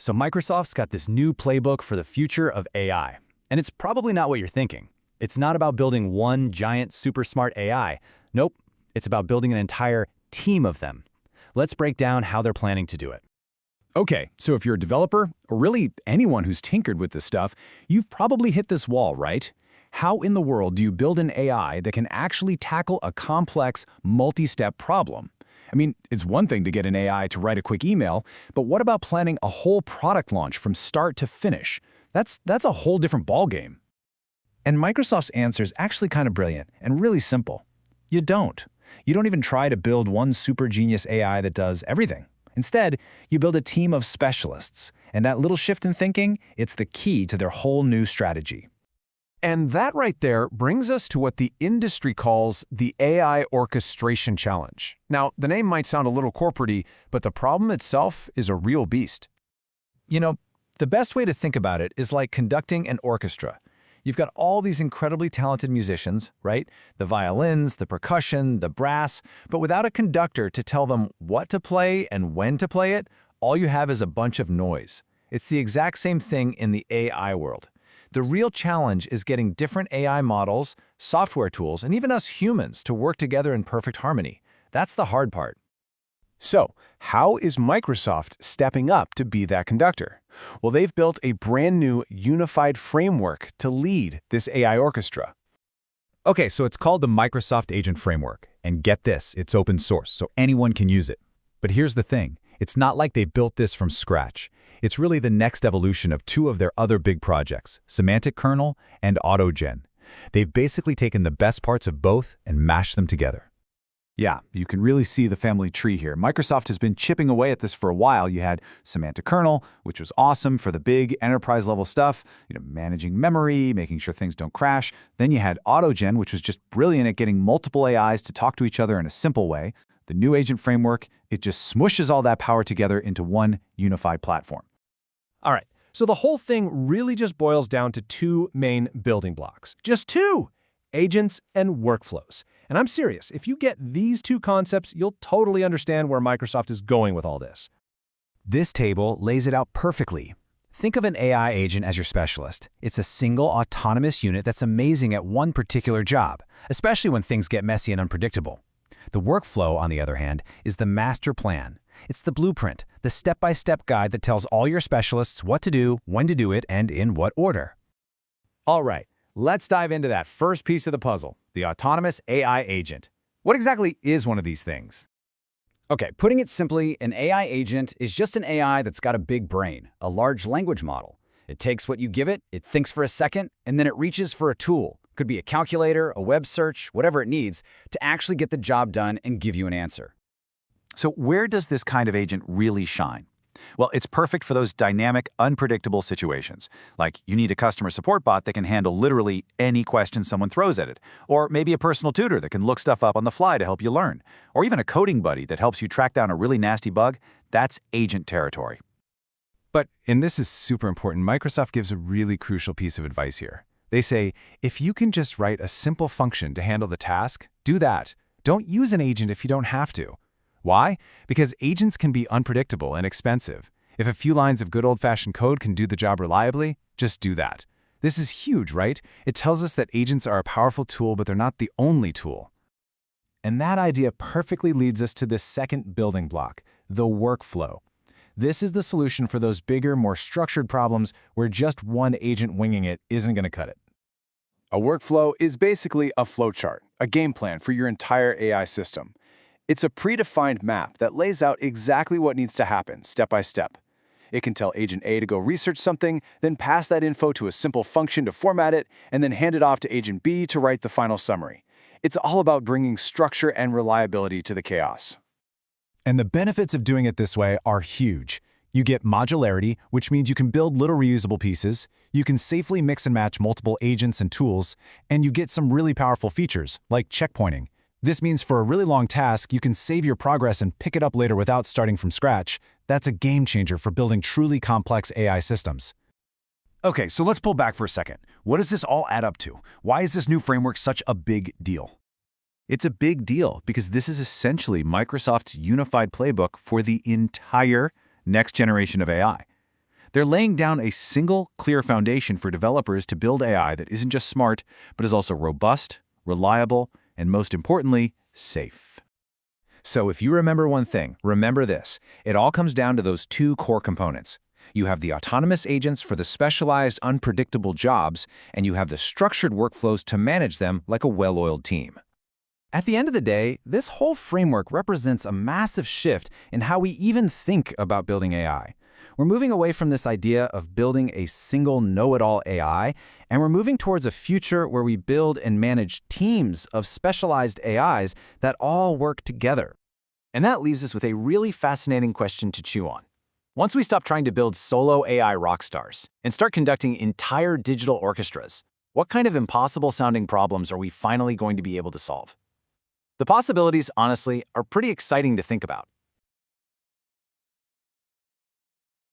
So Microsoft's got this new playbook for the future of AI. And it's probably not what you're thinking. It's not about building one giant super smart AI. Nope, it's about building an entire team of them. Let's break down how they're planning to do it. Okay, so if you're a developer, or really anyone who's tinkered with this stuff, you've probably hit this wall, right? How in the world do you build an AI that can actually tackle a complex, multi-step problem? I mean, it's one thing to get an AI to write a quick email, but what about planning a whole product launch from start to finish? That's a whole different ballgame. And Microsoft's answer is actually kind of brilliant and really simple. You don't. You don't even try to build one super genius AI that does everything. Instead, you build a team of specialists, and that little shift in thinking, it's the key to their whole new strategy. And that right there brings us to what the industry calls the AI orchestration challenge. Now, the name might sound a little corporate-y, but the problem itself is a real beast. You know, the best way to think about it is like conducting an orchestra. You've got all these incredibly talented musicians, right? The violins, the percussion, the brass, but without a conductor to tell them what to play and when to play it, all you have is a bunch of noise. It's the exact same thing in the AI world. The real challenge is getting different AI models, software tools, and even us humans to work together in perfect harmony. That's the hard part. So, how is Microsoft stepping up to be that conductor? Well, they've built a brand new unified framework to lead this AI orchestra. Okay, so it's called the Microsoft Agent Framework. And get this, it's open source, so anyone can use it. But here's the thing, it's not like they built this from scratch. It's really the next evolution of two of their other big projects, Semantic Kernel and AutoGen. They've basically taken the best parts of both and mashed them together. Yeah, you can really see the family tree here. Microsoft has been chipping away at this for a while. You had Semantic Kernel, which was awesome for the big enterprise-level stuff, managing memory, making sure things don't crash. Then you had AutoGen, which was just brilliant at getting multiple AIs to talk to each other in a simple way. The new agent framework, it just smooshes all that power together into one unified platform. All right, so the whole thing really just boils down to two main building blocks. Just two! Agents and workflows. And I'm serious, if you get these two concepts, you'll totally understand where Microsoft is going with all this. This table lays it out perfectly. Think of an AI agent as your specialist. It's a single autonomous unit that's amazing at one particular job, especially when things get messy and unpredictable. The workflow, on the other hand, is the master plan. It's the blueprint, the step-by-step guide that tells all your specialists what to do, when to do it, and in what order. All right, let's dive into that first piece of the puzzle, the autonomous AI agent. What exactly is one of these things? Okay, putting it simply, an AI agent is just an AI that's got a big brain, a large language model. It takes what you give it, it thinks for a second, and then it reaches for a tool. Could be a calculator, a web search, whatever it needs, to actually get the job done and give you an answer. So where does this kind of agent really shine? Well, it's perfect for those dynamic, unpredictable situations. Like you need a customer support bot that can handle literally any question someone throws at it. Or maybe a personal tutor that can look stuff up on the fly to help you learn. Or even a coding buddy that helps you track down a really nasty bug. That's agent territory. But, and this is super important, Microsoft gives a really crucial piece of advice here. They say, if you can just write a simple function to handle the task, do that. Don't use an agent if you don't have to. Why? Because agents can be unpredictable and expensive. If a few lines of good old-fashioned code can do the job reliably, just do that. This is huge, right? It tells us that agents are a powerful tool, but they're not the only tool. And that idea perfectly leads us to this second building block, the workflow. This is the solution for those bigger, more structured problems where just one agent winging it isn't going to cut it. A workflow is basically a flowchart, a game plan for your entire AI system. It's a predefined map that lays out exactly what needs to happen, step by step. It can tell Agent A to go research something, then pass that info to a simple function to format it, and then hand it off to Agent B to write the final summary. It's all about bringing structure and reliability to the chaos. And the benefits of doing it this way are huge. You get modularity, which means you can build little reusable pieces, you can safely mix and match multiple agents and tools, and you get some really powerful features, like checkpointing. This means for a really long task, you can save your progress and pick it up later without starting from scratch. That's a game changer for building truly complex AI systems. Okay, so let's pull back for a second. What does this all add up to? Why is this new framework such a big deal? It's a big deal because this is essentially Microsoft's unified playbook for the entire next generation of AI. They're laying down a single, clear foundation for developers to build AI that isn't just smart, but is also robust, reliable, and most importantly, safe. So if you remember one thing, remember this. It all comes down to those two core components. You have the autonomous agents for the specialized, unpredictable jobs, and you have the structured workflows to manage them like a well-oiled team. At the end of the day, this whole framework represents a massive shift in how we even think about building AI. We're moving away from this idea of building a single know-it-all AI, and we're moving towards a future where we build and manage teams of specialized AIs that all work together. And that leaves us with a really fascinating question to chew on. Once we stop trying to build solo AI rock stars and start conducting entire digital orchestras, what kind of impossible-sounding problems are we finally going to be able to solve? The possibilities, honestly, are pretty exciting to think about.